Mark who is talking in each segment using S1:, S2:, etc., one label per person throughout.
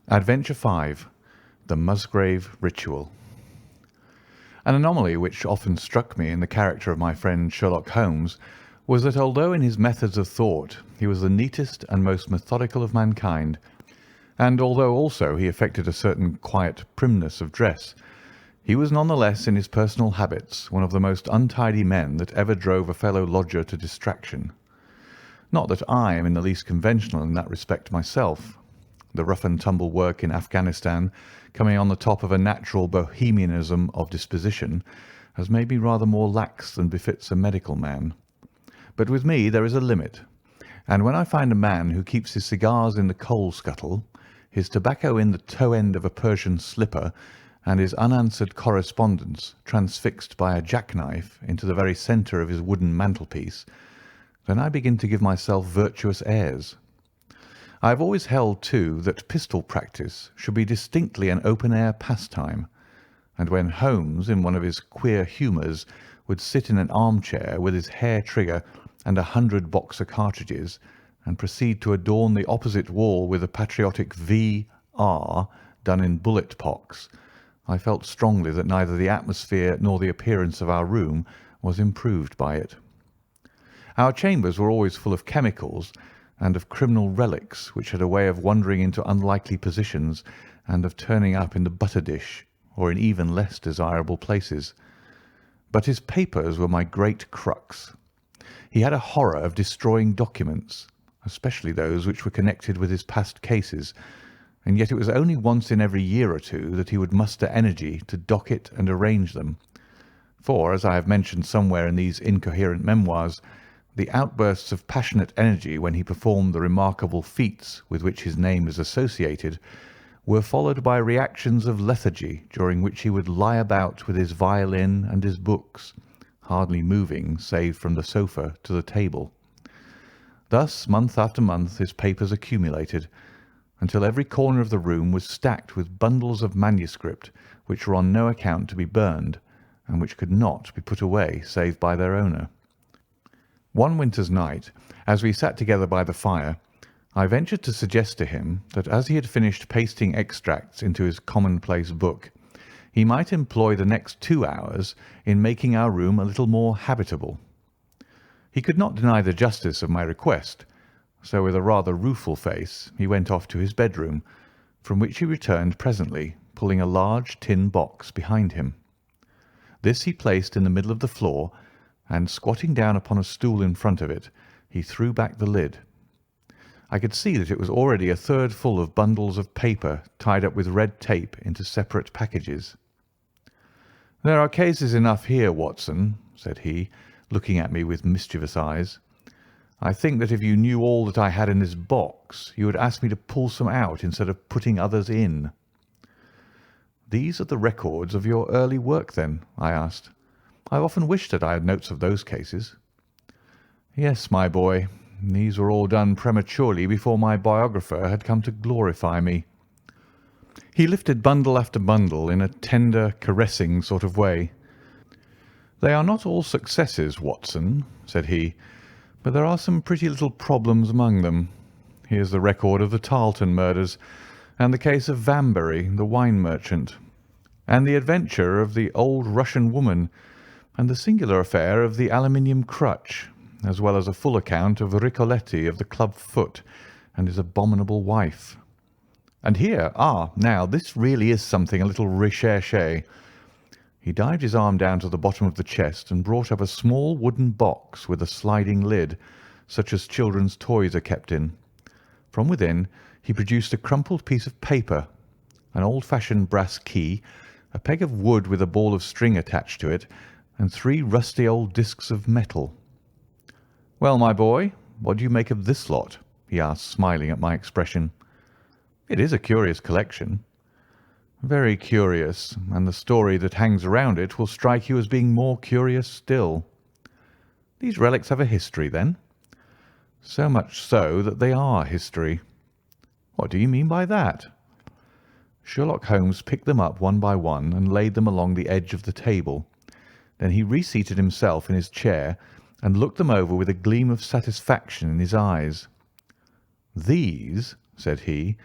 S1: Adventure 5. The Musgrave Ritual. An anomaly which often struck me in the character of my friend Sherlock Holmes was that although in his methods of thought he was the neatest and most methodical of mankind, and although also he affected a certain quiet primness of dress, he was none the less in his personal habits one of the most untidy men that ever drove a fellow lodger to distraction. Not that I am in the least conventional in that respect myself. The rough-and-tumble work in Afghanistan, coming on the top of a natural bohemianism of disposition, has made me rather more lax than befits a medical man. But with me there is a limit, and when I find a man who keeps his cigars in the coal scuttle, his tobacco in the toe end of a Persian slipper, and his unanswered correspondence transfixed by a jackknife into the very centre of his wooden mantelpiece, then I begin to give myself virtuous airs. I have always held, too, that pistol practice should be distinctly an open-air pastime, and when Holmes, in one of his queer humours, would sit in an armchair with his hair trigger and 100 Boxer cartridges, and proceed to adorn the opposite wall with a patriotic V.R. done in bullet pocks, I felt strongly that neither the atmosphere nor the appearance of our room was improved by it. Our chambers were always full of chemicals and of criminal relics which had a way of wandering into unlikely positions and of turning up in the butter dish or in even less desirable places. But his papers were my great crux. He had a horror of destroying documents, especially those which were connected with his past cases, and yet it was only once in every year or two that he would muster energy to docket and arrange them. For, as I have mentioned somewhere in these incoherent memoirs, the outbursts of passionate energy when he performed the remarkable feats with which his name is associated were followed by reactions of lethargy during which he would lie about with his violin and his books, hardly moving save from the sofa to the table. Thus, month after month, his papers accumulated, until every corner of the room was stacked with bundles of manuscript which were on no account to be burned, and which could not be put away save by their owner. One winter's night, as we sat together by the fire, I ventured to suggest to him that as he had finished pasting extracts into his commonplace book, he might employ the next 2 hours in making our room a little more habitable. He could not deny the justice of my request, so with a rather rueful face he went off to his bedroom, from which he returned presently, pulling a large tin box behind him. This he placed in the middle of the floor, and squatting down upon a stool in front of it, he threw back the lid. I could see that it was already a third full of bundles of paper tied up with red tape into separate packages. "There are cases enough here, Watson," said he, looking at me with mischievous eyes. "I think that if you knew all that I had in this box, you would ask me to pull some out instead of putting others in." "These are the records of your early work, then?" I asked. "I have often wished that I had notes of those cases." "Yes, my boy. These were all done prematurely before my biographer had come to glorify me." He lifted bundle after bundle in a tender, caressing sort of way. "They are not all successes, Watson," said he, "but there are some pretty little problems among them. Here's the record of the Tarleton murders, and the case of Vanbury, the wine merchant, and the adventure of the old Russian woman, and the singular affair of the aluminium crutch, as well as a full account of Ricoletti of the club foot and his abominable wife. And here, now, this really is something a little recherché." He dived his arm down to the bottom of the chest and brought up a small wooden box with a sliding lid, such as children's toys are kept in. From within he produced a crumpled piece of paper, an old-fashioned brass key, a peg of wood with a ball of string attached to it, and 3 rusty old discs of metal. "Well, my boy, what do you make of this lot?" he asked, smiling at my expression. "It is a curious collection." "Very curious, and the story that hangs around it will strike you as being more curious still." "These relics have a history, then?" "So much so that they are history." "What do you mean by that?" Sherlock Holmes picked them up one by one and laid them along the edge of the table. Then he reseated himself in his chair and looked them over with a gleam of satisfaction in his eyes. "These," said he,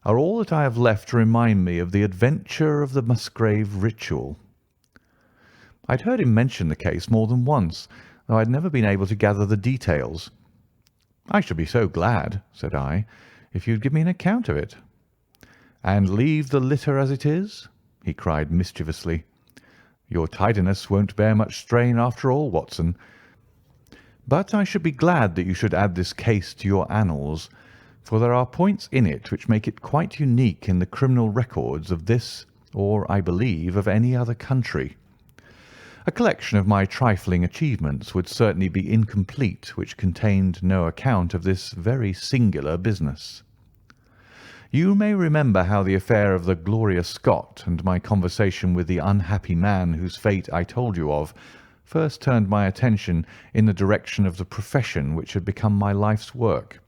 S1: are all that I have left to remind me of the adventure of the Musgrave ritual. I'd heard him mention the case more than once, though I had never been able to gather the details. "I should be so glad," said I, "if you'd give me an account of it." "And leave the litter as it is?" he cried mischievously. "Your tidiness won't bear much strain after all, Watson. But I should be glad that you should add this case to your annals, for there are points in it which make it quite unique in the criminal records of this, or, I believe, of any other country. A collection of my trifling achievements would certainly be incomplete which contained no account of this very singular business. You may remember how the affair of the Gloria Scott and my conversation with the unhappy man whose fate I told you of first turned my attention in the direction of the profession which had become my life's work.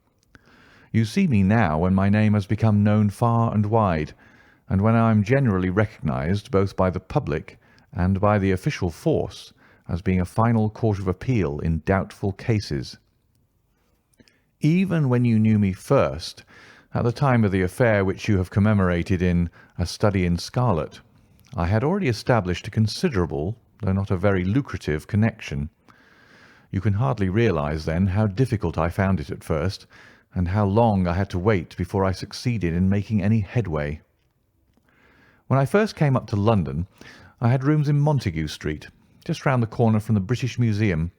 S1: You see me now when my name has become known far and wide, and when I am generally recognised both by the public and by the official force as being a final court of appeal in doubtful cases. Even when you knew me first, at the time of the affair which you have commemorated in A Study in Scarlet, I had already established a considerable, though not a very lucrative, connection. You can hardly realise, then, how difficult I found it at first, and how long I had to wait before I succeeded in making any headway. When I first came up to London, I had rooms in Montague Street, just round the corner from the British Museum,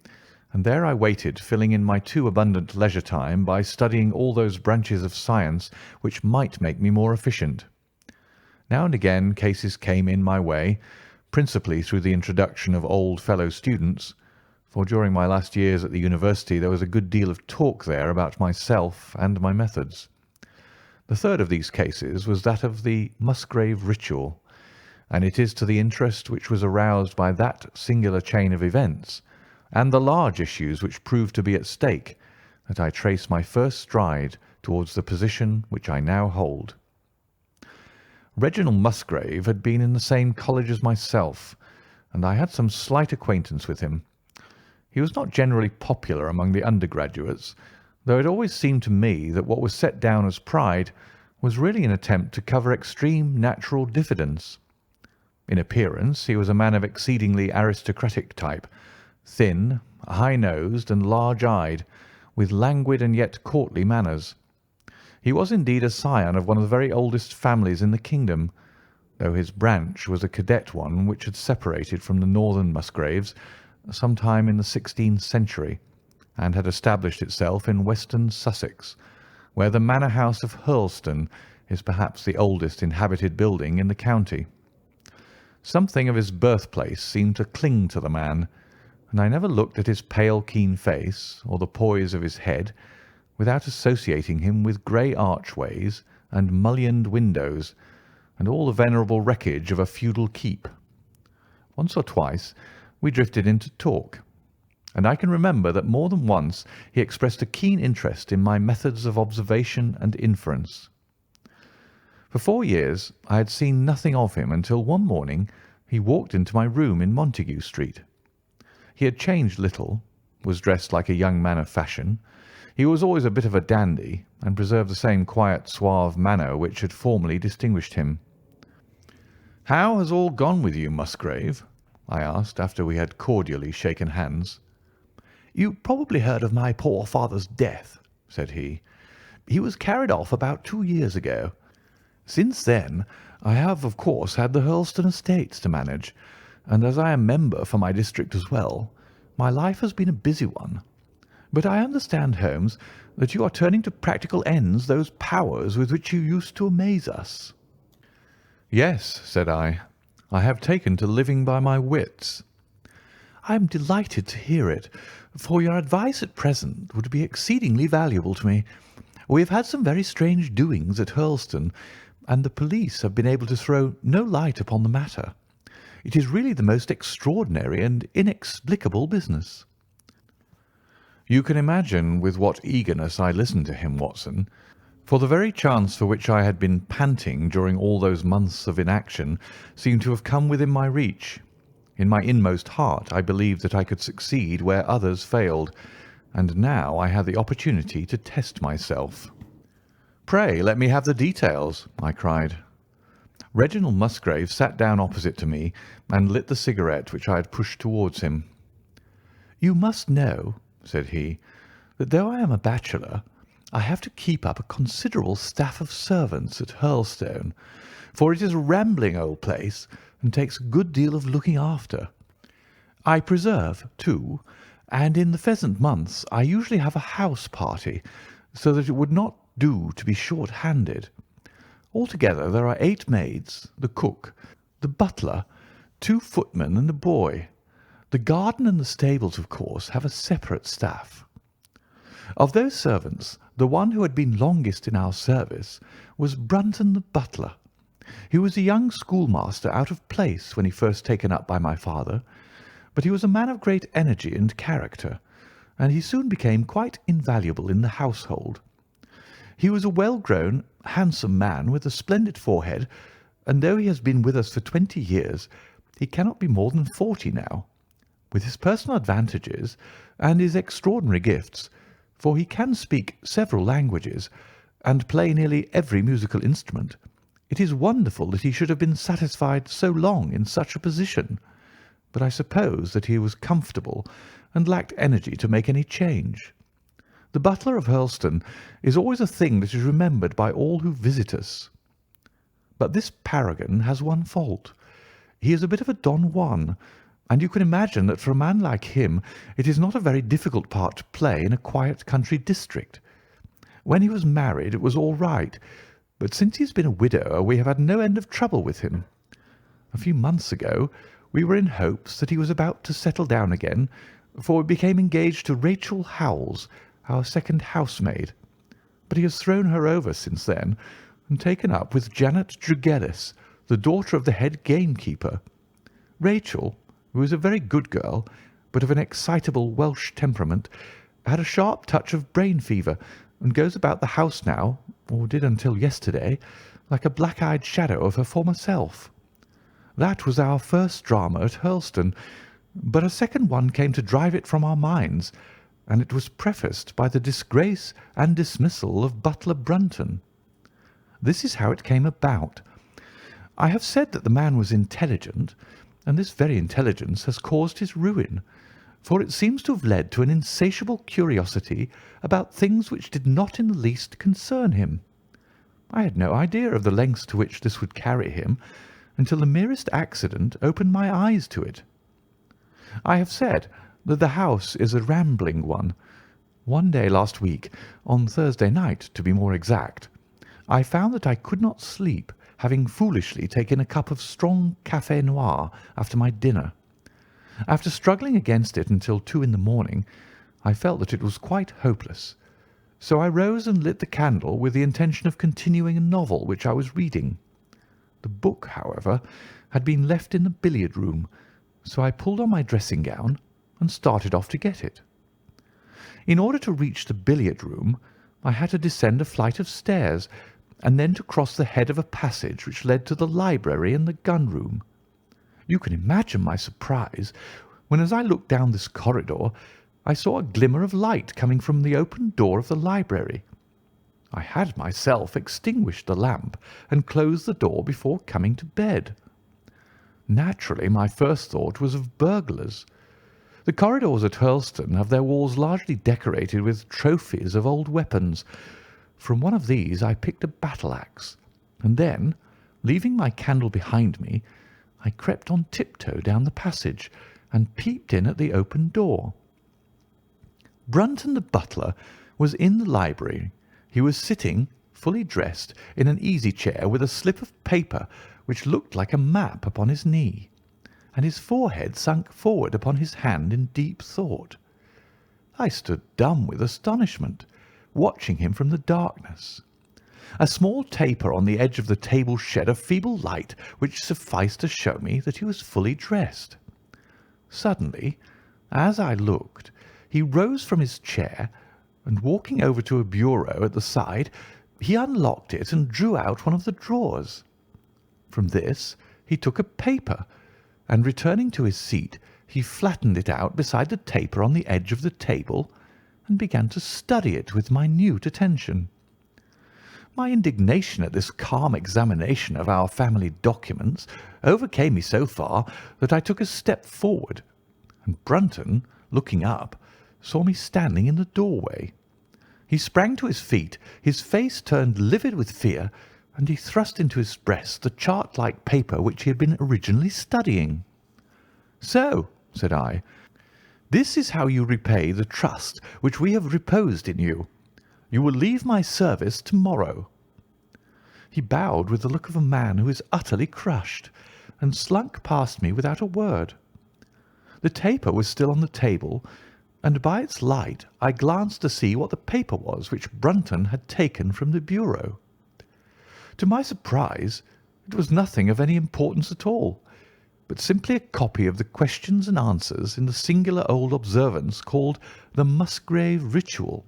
S1: and there I waited, filling in my too abundant leisure time by studying all those branches of science which might make me more efficient. Now and again cases came in my way, principally through the introduction of old fellow students, for during my last years at the university there was a good deal of talk there about myself and my methods. The third of these cases was that of the Musgrave ritual, and it is to the interest which was aroused by that singular chain of events, and the large issues which proved to be at stake, that I trace my first stride towards the position which I now hold. Reginald Musgrave had been in the same college as myself, and I had some slight acquaintance with him. He was not generally popular among the undergraduates, though it always seemed to me that what was set down as pride was really an attempt to cover extreme natural diffidence. In appearance he was a man of exceedingly aristocratic type, thin, high-nosed, and large-eyed, with languid and yet courtly manners. He was indeed a scion of one of the very oldest families in the kingdom, though his branch was a cadet one which had separated from the northern Musgraves some time in the 16th century, and had established itself in western Sussex, where the manor house of Hurlstone is perhaps the oldest inhabited building in the county. Something of his birthplace seemed to cling to the man, and I never looked at his pale, keen face or the poise of his head without associating him with grey archways and mullioned windows and all the venerable wreckage of a feudal keep. Once or twice we drifted into talk, and I can remember that more than once he expressed a keen interest in my methods of observation and inference. For 4 years I had seen nothing of him until one morning he walked into my room in Montague Street. He had changed little, was dressed like a young man of fashion. He was always a bit of a dandy, and preserved the same quiet, suave manner which had formerly distinguished him. "How has all gone with you, Musgrave?" I asked, after we had cordially shaken hands. "You probably heard of my poor father's death," said he. "He was carried off about 2 years ago. Since then I have, of course, had the Hurlstone estates to manage, and as I am member for my district as well, my life has been a busy one. But I understand, Holmes, that you are turning to practical ends those powers with which you used to amaze us." "Yes," said I have taken to living by my wits." "I am delighted to hear it, for your advice at present would be exceedingly valuable to me. We have had some very strange doings at Hurlstone, and the police have been able to throw no light upon the matter. It is really the most extraordinary and inexplicable business." You can imagine with what eagerness I listened to him, Watson, for the very chance for which I had been panting during all those months of inaction seemed to have come within my reach. In my inmost heart I believed that I could succeed where others failed, and now I had the opportunity to test myself. Pray let me have the details," I cried. Reginald Musgrave sat down opposite to me and lit the cigarette which I had pushed towards him. "You must know," said he, "that though I am a bachelor, I have to keep up a considerable staff of servants at Hurlstone, for it is a rambling old place and takes a good deal of looking after. I preserve, too, and in the pheasant months I usually have a house party, so that it would not do to be short-handed. Altogether there are 8 maids, the cook, the butler, 2 footmen, and a boy. The garden and the stables, of course, have a separate staff. Of those servants, the one who had been longest in our service was Brunton the butler. He was a young schoolmaster out of place when he first taken up by my father, but he was a man of great energy and character, and he soon became quite invaluable in the household. He was a well-grown, handsome man with a splendid forehead, and though he has been with us for 20 years, he cannot be more than 40 now. With his personal advantages and his extraordinary gifts, for he can speak several languages and play nearly every musical instrument, it is wonderful that he should have been satisfied so long in such a position. But I suppose that he was comfortable and lacked energy to make any change. The butler of Hurlstone is always a thing that is remembered by all who visit us. But this paragon has one fault. He is a bit of a Don Juan, and you can imagine that for a man like him it is not a very difficult part to play in a quiet country district. When he was married it was all right, but since he has been a widower we have had no end of trouble with him. A few months ago we were in hopes that he was about to settle down again, for we became engaged to Rachel Howells, our second housemaid, but he has thrown her over since then and taken up with Janet Drugellis, the daughter of the head gamekeeper. Rachel, who is a very good girl, but of an excitable Welsh temperament, had a sharp touch of brain fever and goes about the house now, or did until yesterday, like a black-eyed shadow of her former self. That was our first drama at Hurlstone, but a second one came to drive it from our minds, and it was prefaced by the disgrace and dismissal of Butler Brunton. This is how it came about. I have said that the man was intelligent, and this very intelligence has caused his ruin, for it seems to have led to an insatiable curiosity about things which did not in the least concern him. I had no idea of the lengths to which this would carry him until the merest accident opened my eyes to it. I have said that the house is a rambling one. One day last week, on Thursday night to be more exact, I found that I could not sleep, having foolishly taken a cup of strong café noir after my dinner. After struggling against it until 2 in the morning, I felt that it was quite hopeless. So I rose and lit the candle with the intention of continuing a novel which I was reading. The book, however, had been left in the billiard-room, so I pulled on my dressing-gown and started off to get it. In order to reach the billiard-room, I had to descend a flight of stairs and then to cross the head of a passage which led to the library and the gun-room. You can imagine my surprise when, as I looked down this corridor, I saw a glimmer of light coming from the open door of the library. I had myself extinguished the lamp and closed the door before coming to bed. Naturally, my first thought was of burglars. The corridors at Hurlstone have their walls largely decorated with trophies of old weapons. From one of these I picked a battle-axe, and then, leaving my candle behind me, I crept on tiptoe down the passage and peeped in at the open door. Brunton the butler was in the library. He was sitting, fully dressed, in an easy-chair with a slip of paper which looked like a map upon his knee, and his forehead sunk forward upon his hand in deep thought. I stood dumb with astonishment, watching him from the darkness. A small taper on the edge of the table shed a feeble light which sufficed to show me that he was fully dressed. Suddenly, as I looked, he rose from his chair, and walking over to a bureau at the side, he unlocked it and drew out one of the drawers. From this he took a paper, and returning to his seat, he flattened it out beside the taper on the edge of the table and began to study it with minute attention. My indignation at this calm examination of our family documents overcame me so far that I took a step forward, and Brunton, looking up, saw me standing in the doorway. He sprang to his feet, his face turned livid with fear, and he thrust into his breast the chart-like paper which he had been originally studying. "So," said I, "this is how you repay the trust which we have reposed in you. You will leave my service to-morrow." He bowed with the look of a man who is utterly crushed, and slunk past me without a word. The taper was still on the table, and by its light I glanced to see what the paper was which Brunton had taken from the bureau. To my surprise, it was nothing of any importance at all, but simply a copy of the questions and answers in the singular old observance called the Musgrave Ritual.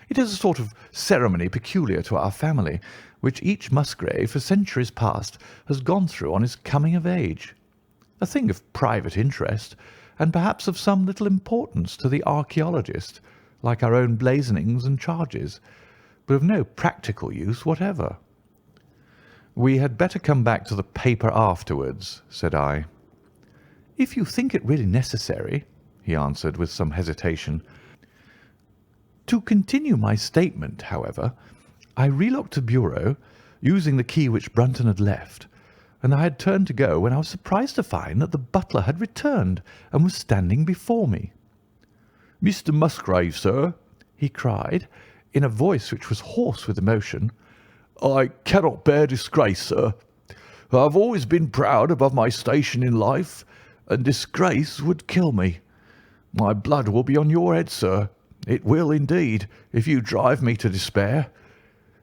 S1: It is a sort of ceremony peculiar to our family, which each Musgrave for centuries past has gone through on his coming of age. A thing of private interest, and perhaps of some little importance to the archaeologist, like our own blazonings and charges, but of no practical use whatever. "We had better come back to the paper afterwards," said I. "If you think it really necessary," he answered with some hesitation. To continue my statement, however, I relocked the bureau, using the key which Brunton had left, and I had turned to go when I was surprised to find that the butler had returned and was standing before me. "Mr. Musgrave, sir," he cried, in a voice which was hoarse with emotion, "I cannot bear disgrace, sir. I have always been proud above my station in life, and disgrace would kill me. My blood will be on your head, sir. It will indeed, if you drive me to despair.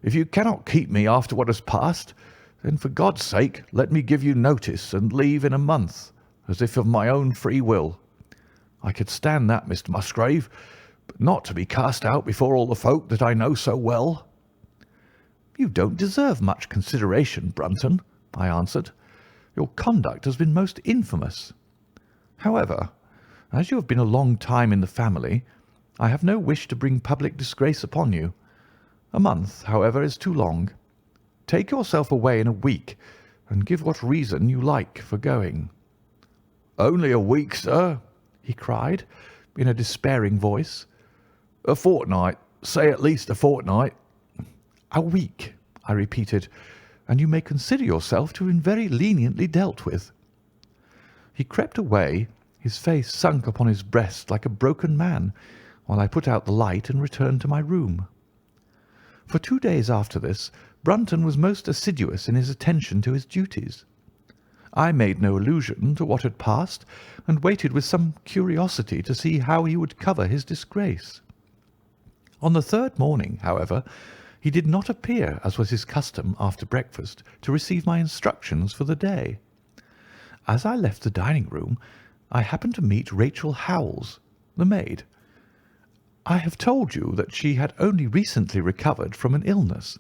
S1: If you cannot keep me after what has passed, then for God's sake let me give you notice and leave in a month, as if of my own free will. I could stand that, Mr. Musgrave, but not to be cast out before all the folk that I know so well." "You don't deserve much consideration, Brunton," I answered. "Your conduct has been most infamous. However, as you have been a long time in the family, I have no wish to bring public disgrace upon you. A month, however, is too long. Take yourself away in a week, and give what reason you like for going." "Only a week, sir," he cried, in a despairing voice. "A fortnight, say at least a fortnight." "A week," I repeated, "and you may consider yourself to have been very leniently dealt with." He crept away, his face sunk upon his breast like a broken man, while I put out the light and returned to my room. For 2 days after this, Brunton was most assiduous in his attention to his duties. I made no allusion to what had passed, and waited with some curiosity to see how he would cover his disgrace. On the third morning, however, he did not appear, as was his custom after breakfast, to receive my instructions for the day. As I left the dining-room, I happened to meet Rachel Howells, the maid. I have told you that she had only recently recovered from an illness,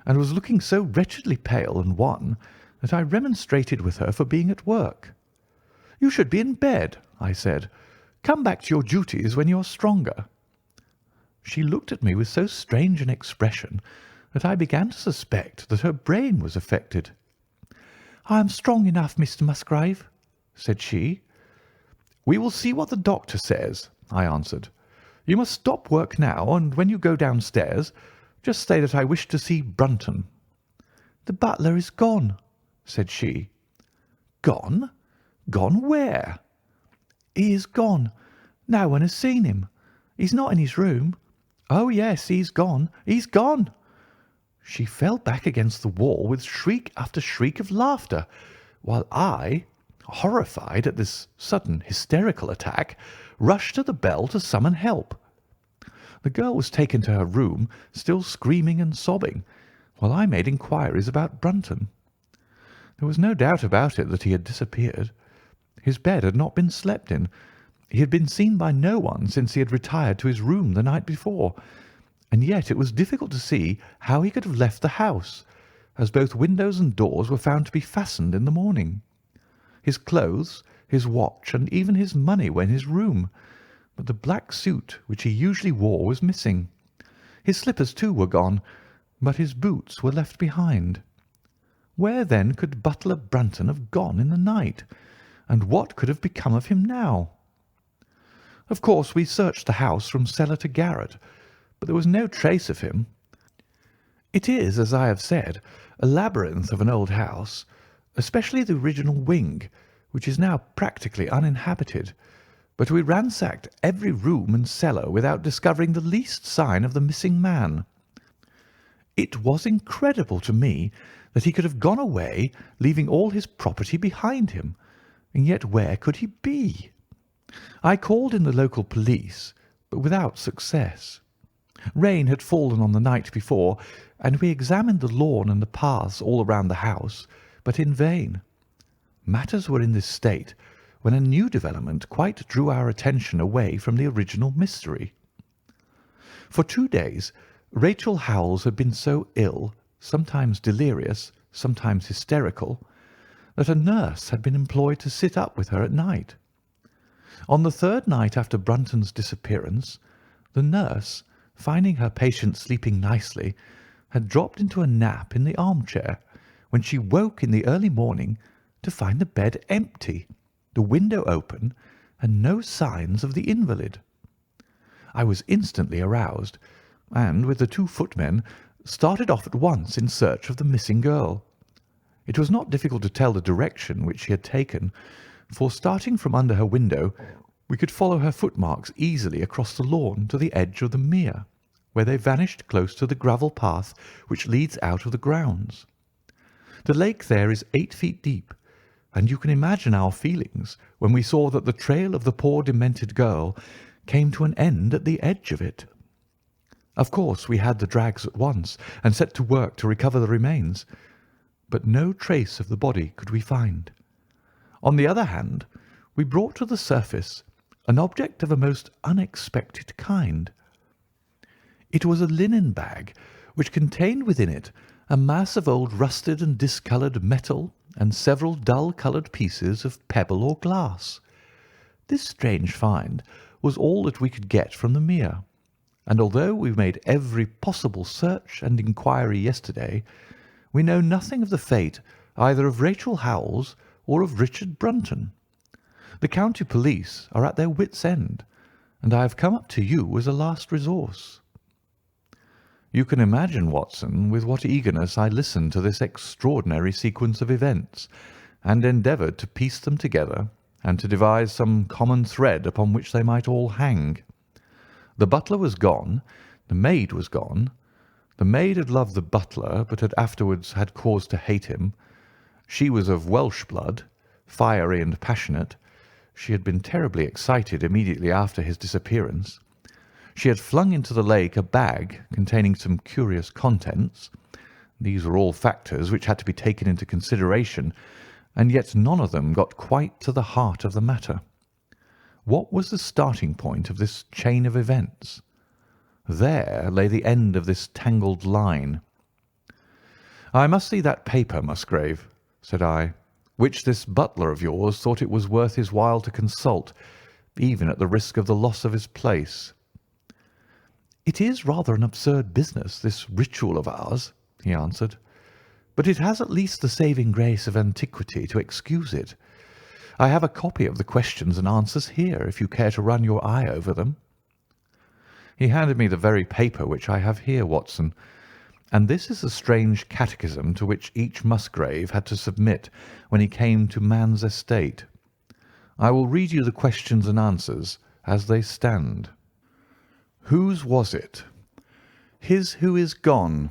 S1: and was looking so wretchedly pale and wan that I remonstrated with her for being at work. "You should be in bed," I said. "Come back to your duties when you are stronger." She looked at me with so strange an expression that I began to suspect that her brain was affected. "I am strong enough, Mr. Musgrave," said she. "We will see what the doctor says," I answered. "You must stop work now, and when you go downstairs, just say that I wish to see Brunton." "The butler is gone," said she. "Gone? Gone where?" "He is gone. No one has seen him. He's not in his room. Oh, yes, he's gone. He's gone." She fell back against the wall with shriek after shriek of laughter, while I, horrified at this sudden hysterical attack, rushed to the bell to summon help. The girl was taken to her room, still screaming and sobbing, while I made inquiries about Brunton. There was no doubt about it that he had disappeared. His bed had not been slept in. He had been seen by no one since he had retired to his room the night before, and yet it was difficult to see how he could have left the house, as both windows and doors were found to be fastened in the morning. His clothes, his watch, and even his money were in his room, but the black suit which he usually wore was missing. His slippers, too, were gone, but his boots were left behind. Where then could Butler Brunton have gone in the night, and what could have become of him now? Of course, we searched the house from cellar to garret, but there was no trace of him. It is, as I have said, a labyrinth of an old house, especially the original wing, which is now practically uninhabited, but we ransacked every room and cellar without discovering the least sign of the missing man. It was incredible to me that he could have gone away, leaving all his property behind him, and yet where could he be? I called in the local police, but without success. Rain had fallen on the night before, and we examined the lawn and the paths all around the house, but in vain. Matters were in this state when a new development quite drew our attention away from the original mystery. For 2 days Rachel Howells had been so ill, sometimes delirious, sometimes hysterical, that a nurse had been employed to sit up with her at night. On the 3rd night after Brunton's disappearance, the nurse, finding her patient sleeping nicely, had dropped into a nap in the armchair, when she woke in the early morning to find the bed empty, the window open, and no signs of the invalid. I was instantly aroused, and, with the 2 footmen, started off at once in search of the missing girl. It was not difficult to tell the direction which she had taken, for starting from under her window, we could follow her footmarks easily across the lawn to the edge of the mere, where they vanished close to the gravel path which leads out of the grounds. The lake there is 8 feet deep, and you can imagine our feelings when we saw that the trail of the poor demented girl came to an end at the edge of it. Of course, we had the drags at once and set to work to recover the remains, but no trace of the body could we find. On the other hand, we brought to the surface an object of a most unexpected kind. It was a linen bag which contained within it a mass of old rusted and discoloured metal and several dull-coloured pieces of pebble or glass. This strange find was all that we could get from the mere, and although we made every possible search and inquiry yesterday, we know nothing of the fate either of Rachel Howells or of Richard Brunton. The county police are at their wits' end, and I have come up to you as a last resource." You can imagine, Watson, with what eagerness I listened to this extraordinary sequence of events, and endeavoured to piece them together and to devise some common thread upon which they might all hang. The butler was gone, the maid was gone. The maid had loved the butler, but had afterwards had cause to hate him. She was of Welsh blood, fiery and passionate. She had been terribly excited immediately after his disappearance. She had flung into the lake a bag containing some curious contents. These were all factors which had to be taken into consideration, and yet none of them got quite to the heart of the matter. What was the starting point of this chain of events? There lay the end of this tangled line. "I must see that paper, Musgrave," said I, "which this butler of yours thought it was worth his while to consult, even at the risk of the loss of his place." "It is rather an absurd business, this ritual of ours," he answered, "but it has at least the saving grace of antiquity to excuse it. I have a copy of the questions and answers here, if you care to run your eye over them." He handed me the very paper which I have here, Watson, and this is the strange catechism to which each Musgrave had to submit when he came to man's estate. I will read you the questions and answers as they stand. Whose was it? His who is gone.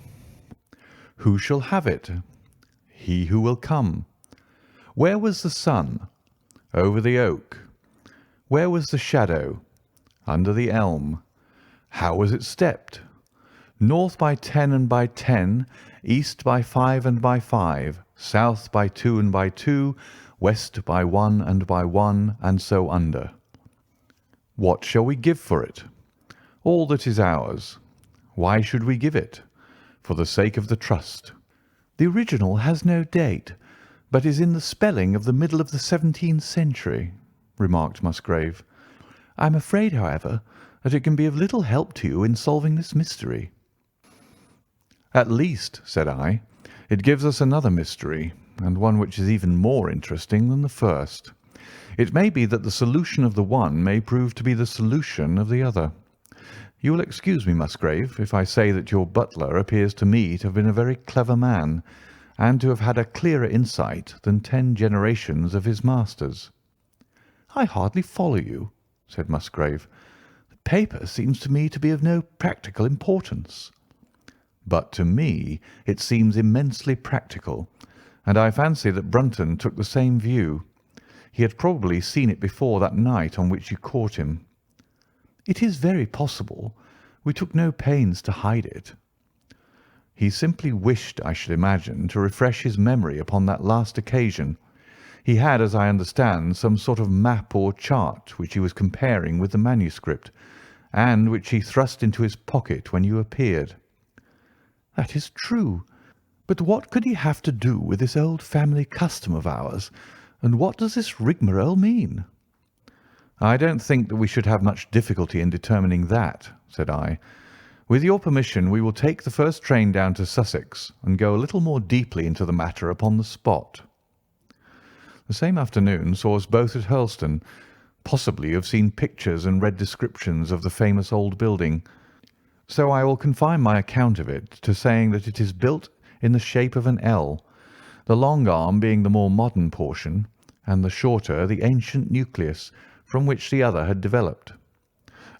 S1: Who shall have it? He who will come. Where was the sun? Over the oak. Where was the shadow? Under the elm. How was it stepped? North by 10 and by 10, east by 5 and by 5, south by 2 and by 2, west by 1 and by 1, and so under. What shall we give for it? All that is ours. Why should we give it? For the sake of the trust. The original has no date, but is in the spelling of the middle of the 17th century, remarked Musgrave. I am afraid, however, that it can be of little help to you in solving this mystery. "At least," said I, "it gives us another mystery, and one which is even more interesting than the first. It may be that the solution of the one may prove to be the solution of the other. You will excuse me, Musgrave, if I say that your butler appears to me to have been a very clever man, and to have had a clearer insight than 10 generations of his masters." "I hardly follow you," said Musgrave. "The paper seems to me to be of no practical importance." "But to me it seems immensely practical, and I fancy that Brunton took the same view. He had probably seen it before that night on which you caught him." "It is very possible. We took no pains to hide it." "He simply wished, I should imagine, to refresh his memory upon that last occasion. He had, as I understand, some sort of map or chart which he was comparing with the manuscript, and which he thrust into his pocket when you appeared." "That is true. But what could he have to do with this old family custom of ours, and what does this rigmarole mean?" "I don't think that we should have much difficulty in determining that," said I. "With your permission we will take the first train down to Sussex and go a little more deeply into the matter upon the spot." The same afternoon saw us both at Hurlstone. Possibly you have seen pictures and read descriptions of the famous old building, so I will confine my account of it to saying that it is built in the shape of an L, the long arm being the more modern portion, and the shorter the ancient nucleus from which the other had developed.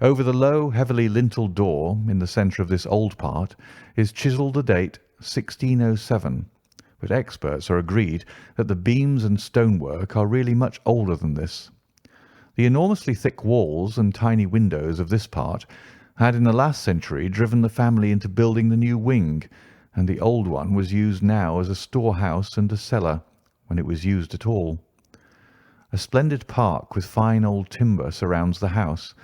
S1: Over the low, heavily lintelled door in the centre of this old part is chiselled the date 1607, but experts are agreed that the beams and stonework are really much older than this. The enormously thick walls and tiny windows of this part had in the last century driven the family into building the new wing, and the old one was used now as a storehouse and a cellar, when it was used at all. A splendid park with fine old timber surrounds the house,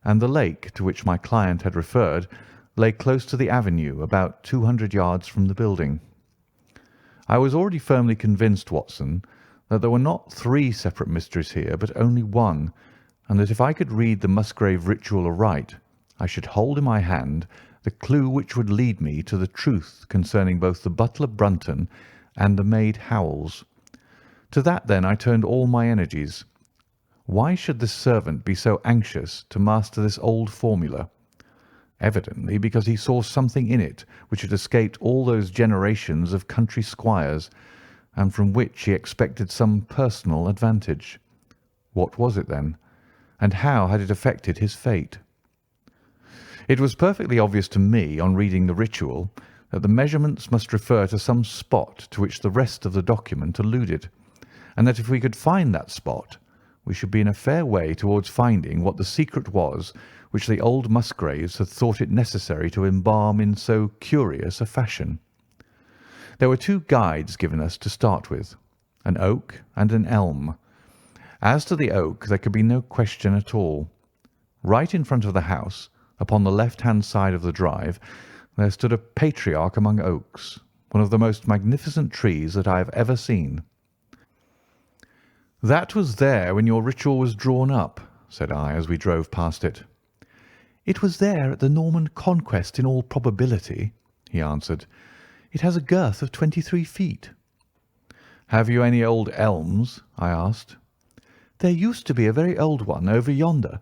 S1: and the lake to which my client had referred lay close to the avenue about 200 yards from the building. I was already firmly convinced, Watson, that there were not 3 separate mysteries here, but only one, and that if I could read the Musgrave ritual aright, I should hold in my hand the clue which would lead me to the truth concerning both the butler Brunton and the maid Howells. To that, then, I turned all my energies. Why should this servant be so anxious to master this old formula? Evidently because he saw something in it which had escaped all those generations of country squires, and from which he expected some personal advantage. What was it, then, and how had it affected his fate? It was perfectly obvious to me, on reading the ritual, that the measurements must refer to some spot to which the rest of the document alluded, and that if we could find that spot, we should be in a fair way towards finding what the secret was which the old Musgraves had thought it necessary to embalm in so curious a fashion. There were 2 guides given us to start with, an oak and an elm. As to the oak, there could be no question at all. Right in front of the house, upon the left-hand side of the drive, there stood a patriarch among oaks, one of the most magnificent trees that I have ever seen. "That was there when your ritual was drawn up," said I, as we drove past it. "It was there at the Norman Conquest in all probability," he answered. "It has a girth of 23 feet. "Have you any old elms?" I asked. "There used to be a very old one over yonder,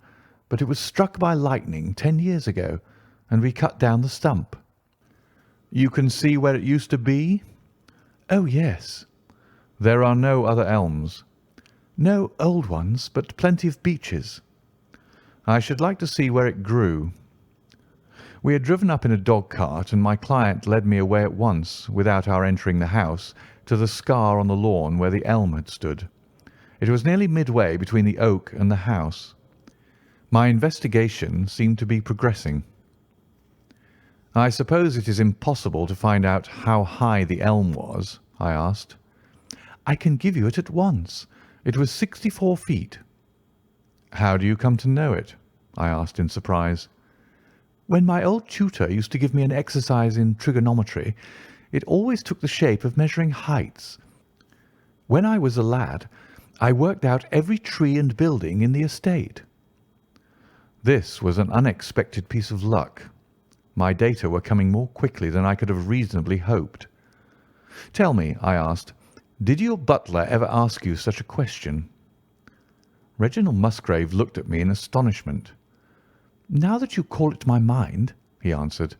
S1: but it was struck by lightning 10 years ago, and we cut down the stump." "You can see where it used to be?" "Oh, yes." "There are no other elms?" "No old ones, but plenty of beeches." "I should like to see where it grew." We had driven up in a dog-cart, and my client led me away at once, without our entering the house, to the scar on the lawn where the elm had stood. It was nearly midway between the oak and the house. My investigation seemed to be progressing. "I suppose it is impossible to find out how high the elm was?" I asked. "I can give you it at once. It was 64 feet. "How do you come to know it?" I asked in surprise. "When my old tutor used to give me an exercise in trigonometry, it always took the shape of measuring heights. When I was a lad, I worked out every tree and building in the estate." This was an unexpected piece of luck. My data were coming more quickly than I could have reasonably hoped. "Tell me," I asked, "did your butler ever ask you such a question?" Reginald Musgrave looked at me in astonishment. "Now that you call it to my mind," he answered,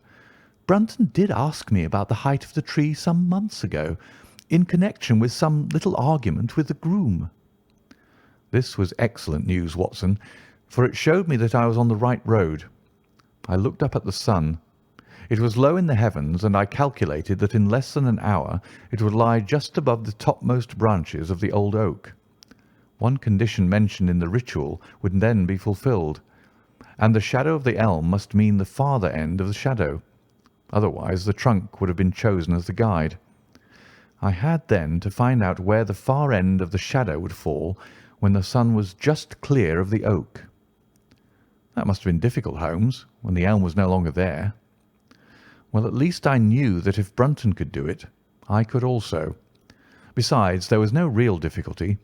S1: "Brunton did ask me about the height of the tree some months ago, in connection with some little argument with the groom." This was excellent news, Watson, for it showed me that I was on the right road. I looked up at the sun. It was low in the heavens, and I calculated that in less than an hour it would lie just above the topmost branches of the old oak. One condition mentioned in the ritual would then be fulfilled, and the shadow of the elm must mean the farther end of the shadow. Otherwise the trunk would have been chosen as the guide. I had then to find out where the far end of the shadow would fall when the sun was just clear of the oak. That must have been difficult, Holmes, when the elm was no longer there. Well, at least I knew that if Brunton could do it, I could also. Besides, there was no real difficulty.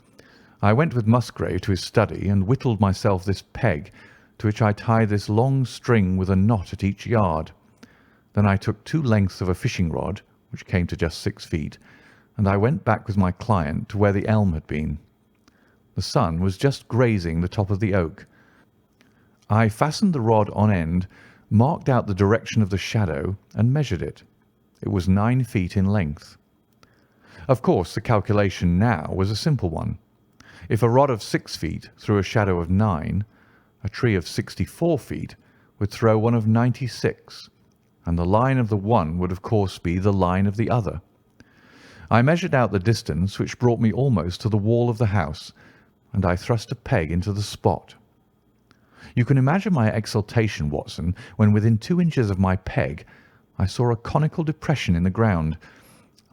S1: I went with Musgrave to his study and whittled myself this peg, to which I tied this long string with a knot at each yard. Then I took 2 lengths of a fishing rod, which came to just 6 feet, and I went back with my client to where the elm had been. The sun was just grazing the top of the oak. I fastened the rod on end, marked out the direction of the shadow, and measured it. It was 9 feet in length. Of course, the calculation now was a simple one. If a rod of 6 feet threw a shadow of 9, a tree of 64 feet would throw one of 96, and the line of the one would of course be the line of the other. I measured out the distance, which brought me almost to the wall of the house, and I thrust a peg into the spot. You can imagine my exultation, Watson, when within 2 inches of my peg I saw a conical depression in the ground.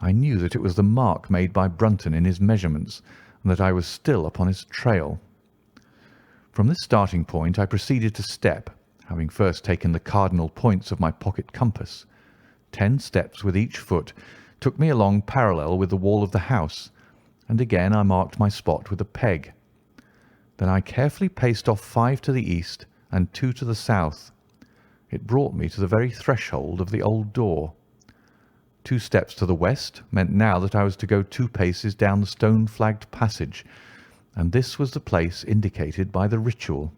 S1: I knew that it was the mark made by Brunton in his measurements, and that I was still upon his trail. From this starting point I proceeded to step, having first taken the cardinal points of my pocket compass. 10 steps with each foot took me along parallel with the wall of the house, and again I marked my spot with a peg. Then I carefully paced off 5 to the east and 2 to the south. It brought me to the very threshold of the old door. 2 steps to the west meant now that I was to go 2 paces down the stone-flagged passage, and this was the place indicated by the ritual.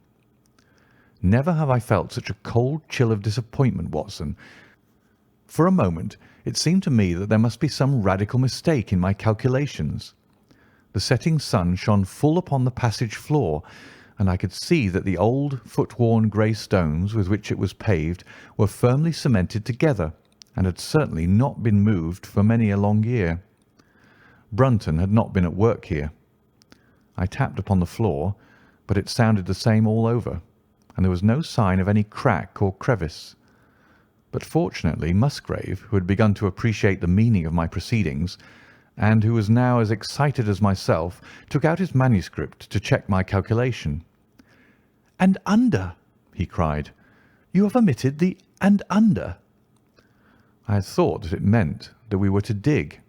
S1: Never have I felt such a cold chill of disappointment, Watson. For a moment it seemed to me that there must be some radical mistake in my calculations. The setting sun shone full upon the passage floor, and I could see that the old, foot-worn grey stones with which it was paved were firmly cemented together, and had certainly not been moved for many a long year. Brunton had not been at work here. I tapped upon the floor, but it sounded the same all over, and there was no sign of any crack or crevice. But fortunately Musgrave, who had begun to appreciate the meaning of my proceedings, and who was now as excited as myself, took out his manuscript to check my calculation. "And under," he cried. "You have omitted the 'and under.'" I had thought that it meant that we were to dig,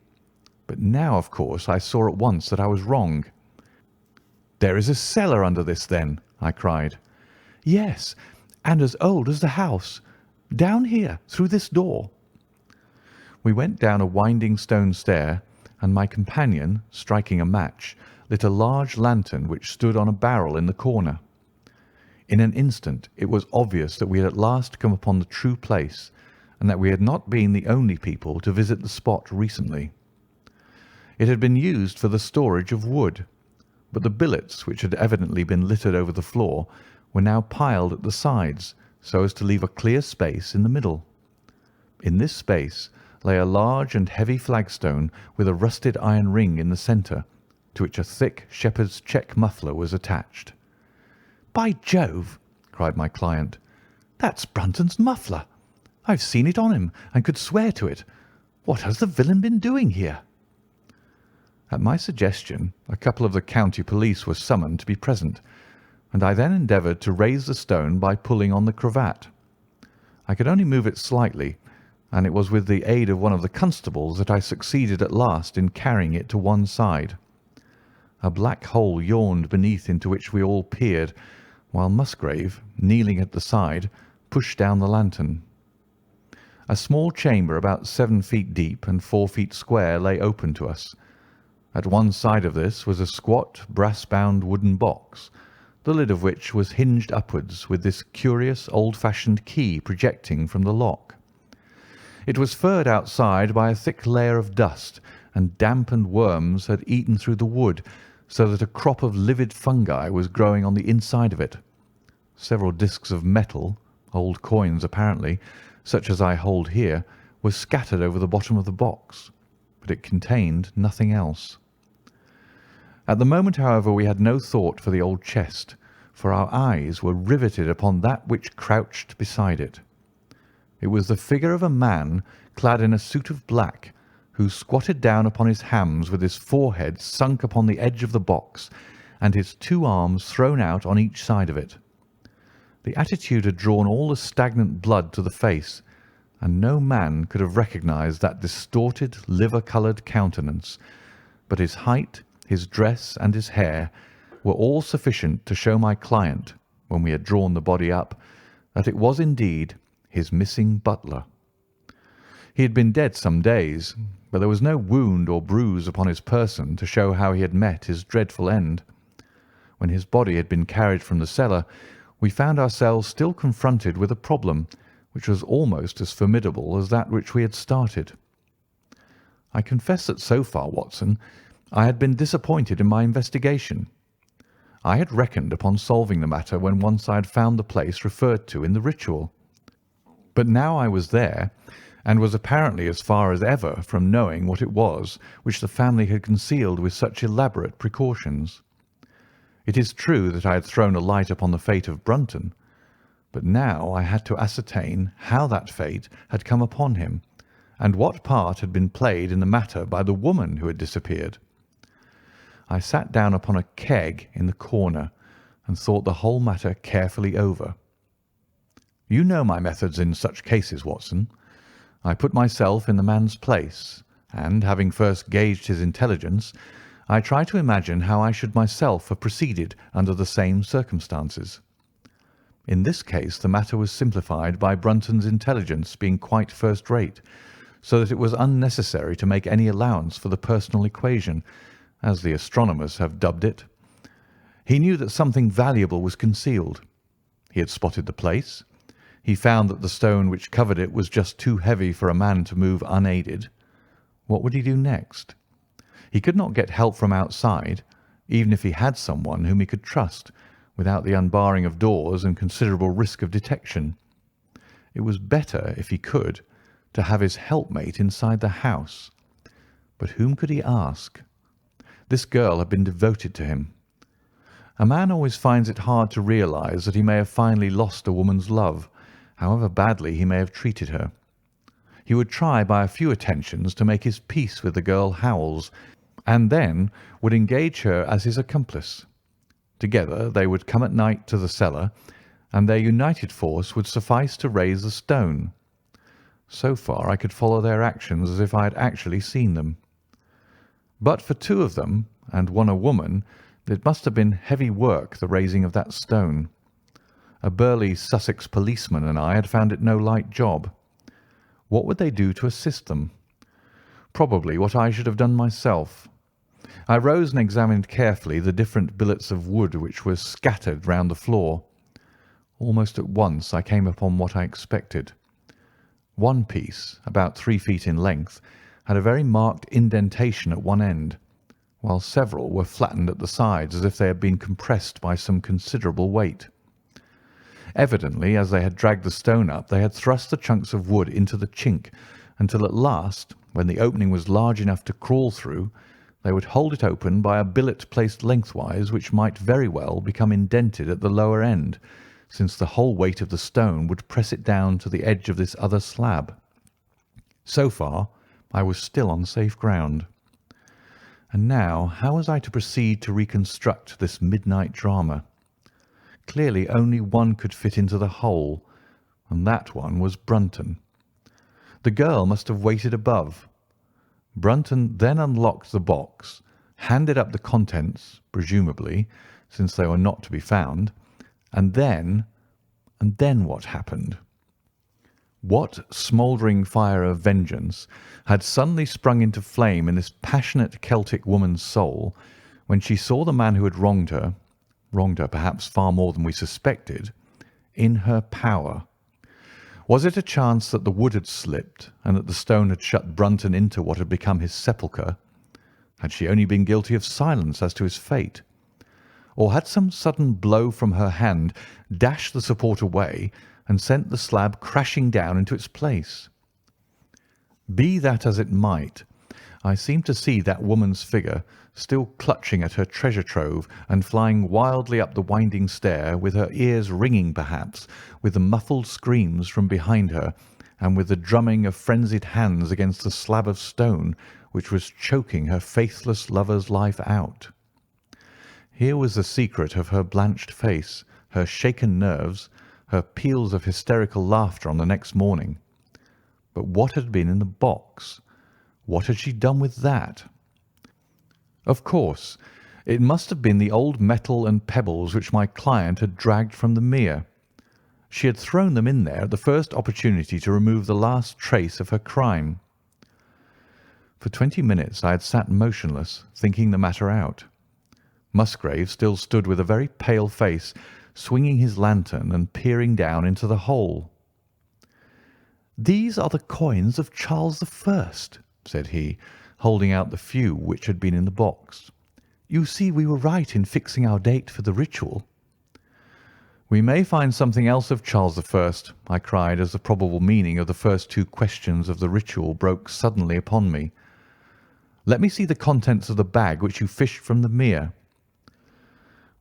S1: but now, of course, I saw at once that I was wrong. "There is a cellar under this, then?" I cried. "Yes, and as old as the house. Down here, through this door." We went down a winding stone stair, and my companion, striking a match, lit a large lantern which stood on a barrel in the corner. In an instant it was obvious that we had at last come upon the true place, and that we had not been the only people to visit the spot recently. It had been used for the storage of wood, but the billets, which had evidently been littered over the floor, were now piled at the sides, so as to leave a clear space in the middle. In this space lay a large and heavy flagstone with a rusted iron ring in the centre, to which a thick shepherd's check muffler was attached. "By Jove!" cried my client, "that's Brunton's muffler. I've seen it on him, and could swear to it. What has the villain been doing here?" At my suggestion, a couple of the county police were summoned to be present, and I then endeavoured to raise the stone by pulling on the cravat. I could only move it slightly, and it was with the aid of one of the constables that I succeeded at last in carrying it to one side. A black hole yawned beneath, into which we all peered, while Musgrave, kneeling at the side, pushed down the lantern. A small chamber about 7 feet deep and 4 feet square lay open to us. At one side of this was a squat, brass-bound wooden box, the lid of which was hinged upwards with this curious old-fashioned key projecting from the lock. It was furred outside by a thick layer of dust, and damp and worms had eaten through the wood, so that a crop of livid fungi was growing on the inside of it. Several discs of metal, old coins apparently, such as I hold here, were scattered over the bottom of the box, but it contained nothing else. At the moment, however, we had no thought for the old chest, for our eyes were riveted upon that which crouched beside it. It was the figure of a man clad in a suit of black, who squatted down upon his hams with his forehead sunk upon the edge of the box and his 2 arms thrown out on each side of it. The attitude had drawn all the stagnant blood to the face, and no man could have recognised that distorted, liver-coloured countenance, but his height, his dress, and his hair were all sufficient to show my client, when we had drawn the body up, that it was indeed his missing butler. He had been dead some days, but there was no wound or bruise upon his person to show how he had met his dreadful end. When his body had been carried from the cellar, we found ourselves still confronted with a problem which was almost as formidable as that which we had started. I confess that so far, Watson, I had been disappointed in my investigation. I had reckoned upon solving the matter when once I had found the place referred to in the ritual. But now I was there, and was apparently as far as ever from knowing what it was which the family had concealed with such elaborate precautions. It is true that I had thrown a light upon the fate of Brunton, but now I had to ascertain how that fate had come upon him, and what part had been played in the matter by the woman who had disappeared. I sat down upon a keg in the corner and thought the whole matter carefully over. You know my methods in such cases, Watson. I put myself in the man's place, and, having first gauged his intelligence, I try to imagine how I should myself have proceeded under the same circumstances. In this case the matter was simplified by Brunton's intelligence being quite first-rate, so that it was unnecessary to make any allowance for the personal equation, as the astronomers have dubbed it. He knew that something valuable was concealed. He had spotted the place. He found that the stone which covered it was just too heavy for a man to move unaided. What would he do next? He could not get help from outside, even if he had someone whom he could trust, without the unbarring of doors and considerable risk of detection. It was better, if he could, to have his helpmate inside the house. But whom could he ask? This girl had been devoted to him. A man always finds it hard to realize that he may have finally lost a woman's love, however badly he may have treated her. He would try by a few attentions to make his peace with the girl Howells, and then would engage her as his accomplice. Together they would come at night to the cellar, and their united force would suffice to raise the stone. So far I could follow their actions as if I had actually seen them. But for 2 of them, and one a woman, it must have been heavy work, the raising of that stone. A burly Sussex policeman and I had found it no light job. What would they do to assist them? Probably what I should have done myself. I rose and examined carefully the different billets of wood which were scattered round the floor. Almost at once I came upon what I expected. One piece, about 3 feet in length, had a very marked indentation at one end, while several were flattened at the sides as if they had been compressed by some considerable weight. Evidently, as they had dragged the stone up, they had thrust the chunks of wood into the chink, until at last, when the opening was large enough to crawl through, they would hold it open by a billet placed lengthwise, which might very well become indented at the lower end, since the whole weight of the stone would press it down to the edge of this other slab. So far I was still on safe ground. And now how was I to proceed to reconstruct this midnight drama? Clearly only one could fit into the hole, and that one was Brunton. The girl must have waited above. Brunton then unlocked the box, handed up the contents, presumably, since they were not to be found, and then what happened? What smouldering fire of vengeance had suddenly sprung into flame in this passionate Celtic woman's soul when she saw the man who had wronged her perhaps far more than we suspected, in her power? Was it a chance that the wood had slipped and that the stone had shut Brunton into what had become his sepulchre? Had she only been guilty of silence as to his fate? Or had some sudden blow from her hand dashed the support away and sent the slab crashing down into its place? Be that as it might, I seemed to see that woman's figure still clutching at her treasure trove and flying wildly up the winding stair, with her ears ringing perhaps with the muffled screams from behind her and with the drumming of frenzied hands against the slab of stone which was choking her faithless lover's life out. Here was the secret of her blanched face, her shaken nerves, her peals of hysterical laughter on the next morning. But what had been in the box? What had she done with that? Of course, it must have been the old metal and pebbles which my client had dragged from the mere. She had thrown them in there at the first opportunity to remove the last trace of her crime. For 20 minutes I had sat motionless, thinking the matter out. Musgrave still stood with a very pale face, swinging his lantern and peering down into the hole. "These are the coins of Charles I," said he, holding out the few which had been in the box. "You see we were right in fixing our date for the ritual." "We may find something else of Charles I," I cried, as the probable meaning of the first two questions of the ritual broke suddenly upon me. "Let me see the contents of the bag which you fished from the mere."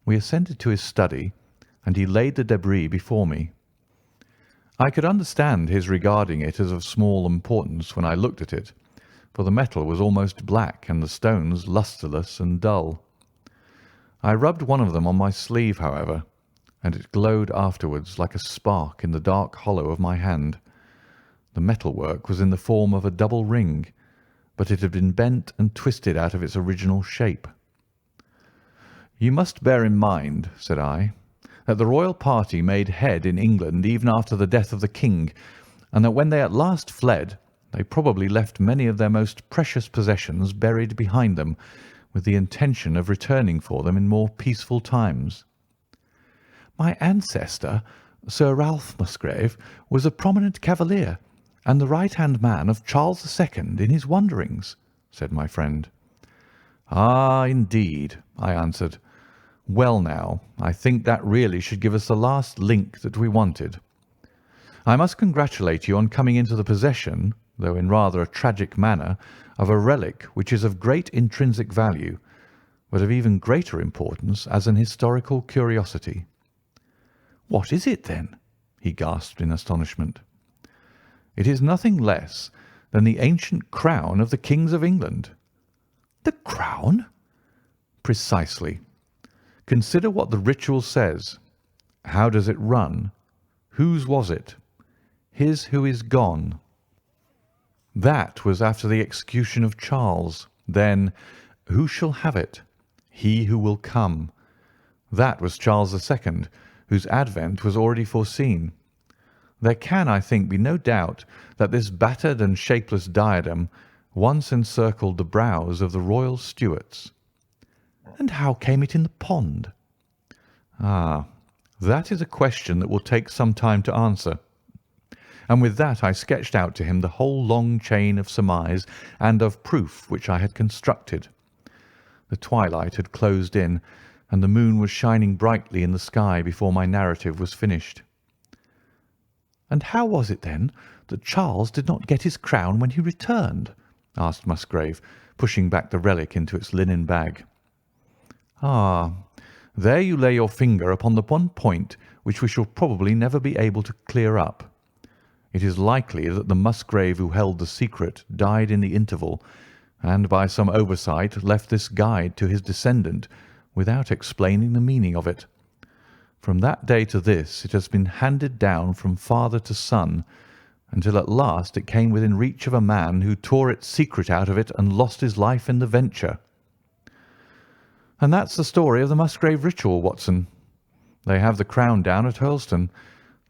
S1: We ascended to his study, and he laid the débris before me. I could understand his regarding it as of small importance when I looked at it, for the metal was almost black and the stones lustreless and dull. I rubbed one of them on my sleeve, however, and it glowed afterwards like a spark in the dark hollow of my hand. The metalwork was in the form of a double ring, but it had been bent and twisted out of its original shape. "You must bear in mind," said I, "that the royal party made head in England even after the death of the king, and that when they at last fled, they probably left many of their most precious possessions buried behind them, with the intention of returning for them in more peaceful times." "My ancestor, Sir Ralph Musgrave, was a prominent cavalier, and the right-hand man of Charles II in his wanderings," said my friend. "Ah, indeed," I answered. "Well now, I think that really should give us the last link that we wanted. I must congratulate you on coming into the possession, though in rather a tragic manner, of a relic which is of great intrinsic value, but of even greater importance as an historical curiosity." "What is it, then?" he gasped in astonishment. "It is nothing less than the ancient crown of the kings of England." "The crown?" "Precisely. Consider what the ritual says. How does it run? Whose was it? His who is gone. That was after the execution of Charles. Then, who shall have it? He who will come. That was Charles II, whose advent was already foreseen. There can, I think, be no doubt that this battered and shapeless diadem once encircled the brows of the royal Stuarts." "And how came it in the pond?" "Ah, that is a question that will take some time to answer." And with that I sketched out to him the whole long chain of surmise and of proof which I had constructed. The twilight had closed in, and the moon was shining brightly in the sky before my narrative was finished. "And how was it, then, that Charles did not get his crown when he returned?" asked Musgrave, pushing back the relic into its linen bag. "Ah, there you lay your finger upon the one point which we shall probably never be able to clear up. It is likely that the Musgrave who held the secret died in the interval, and by some oversight left this guide to his descendant without explaining the meaning of it. From that day to this it has been handed down from father to son, until at last it came within reach of a man who tore its secret out of it and lost his life in the venture. And that's the story of the Musgrave ritual, Watson. They have the crown down at Hurlstone,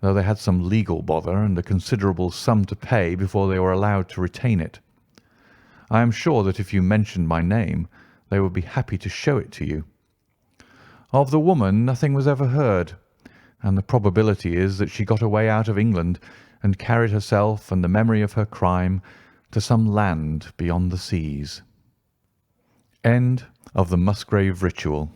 S1: though they had some legal bother and a considerable sum to pay before they were allowed to retain it. I am sure that if you mentioned my name, they would be happy to show it to you. Of the woman nothing was ever heard, and the probability is that she got away out of England and carried herself and the memory of her crime to some land beyond the seas. End of the Musgrave Ritual.